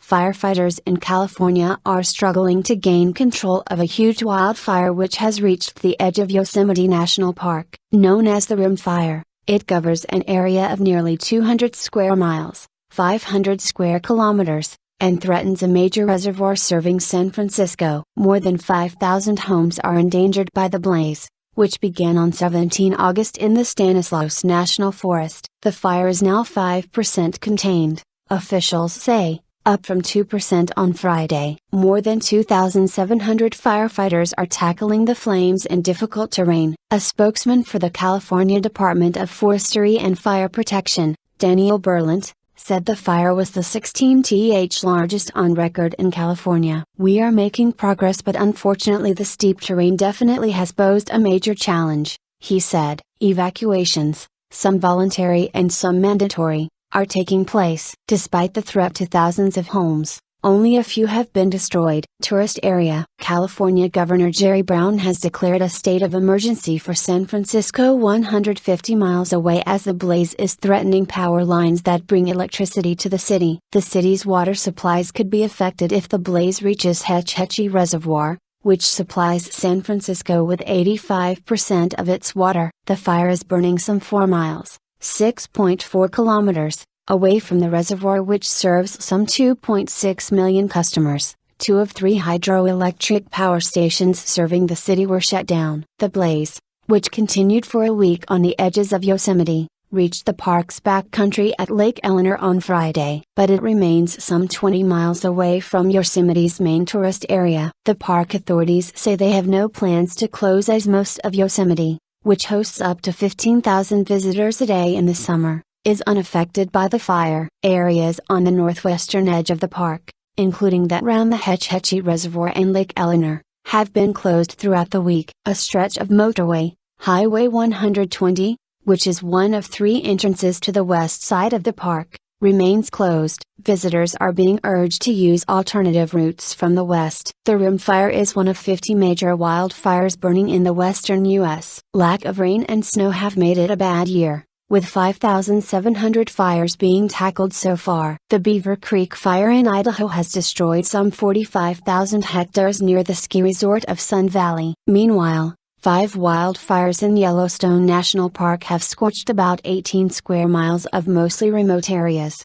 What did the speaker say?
Firefighters in California are struggling to gain control of a huge wildfire which has reached the edge of Yosemite National Park. Known as the Rim Fire, it covers an area of nearly 200 square miles, 500 square kilometers, and threatens a major reservoir serving San Francisco. More than 5,000 homes are endangered by the blaze, which began on 17 August in the Stanislaus National Forest. The fire is now 5% contained, officials say, up from 2% on Friday. More than 2,700 firefighters are tackling the flames in difficult terrain. A spokesman for the California Department of Forestry and Fire Protection, Daniel Berlant, said the fire was the 16th largest on record in California. "We are making progress, but unfortunately the steep terrain definitely has posed a major challenge," he said. Evacuations, some voluntary and some mandatory, are taking place. Despite the threat to thousands of homes, only a few have been destroyed. Tourist area. California Governor Jerry Brown has declared a state of emergency for San Francisco 150 miles away as the blaze is threatening power lines that bring electricity to the city. The city's water supplies could be affected if the blaze reaches Hetch Hetchy Reservoir, which supplies San Francisco with 85% of its water. The fire is burning some 4 miles. 6.4 kilometers, away from the reservoir which serves some 2.6 million customers. 2 of 3 hydroelectric power stations serving the city were shut down. The blaze, which continued for a week on the edges of Yosemite, reached the park's backcountry at Lake Eleanor on Friday. But it remains some 20 miles away from Yosemite's main tourist area. The park authorities say they have no plans to close as most of Yosemite, which hosts up to 15,000 visitors a day in the summer, is unaffected by the fire. Areas on the northwestern edge of the park, including that around the Hetch Hetchy Reservoir and Lake Eleanor, have been closed throughout the week. A stretch of motorway, Highway 120, which is one of 3 entrances to the west side of the park, remains closed. Visitors are being urged to use alternative routes from the west. The Rim Fire is one of 50 major wildfires burning in the western U.S. Lack of rain and snow have made it a bad year, with 5,700 fires being tackled so far. The Beaver Creek Fire in Idaho has destroyed some 45,000 hectares near the ski resort of Sun Valley. Meanwhile, 5 wildfires in Yellowstone National Park have scorched about 18 square miles of mostly remote areas.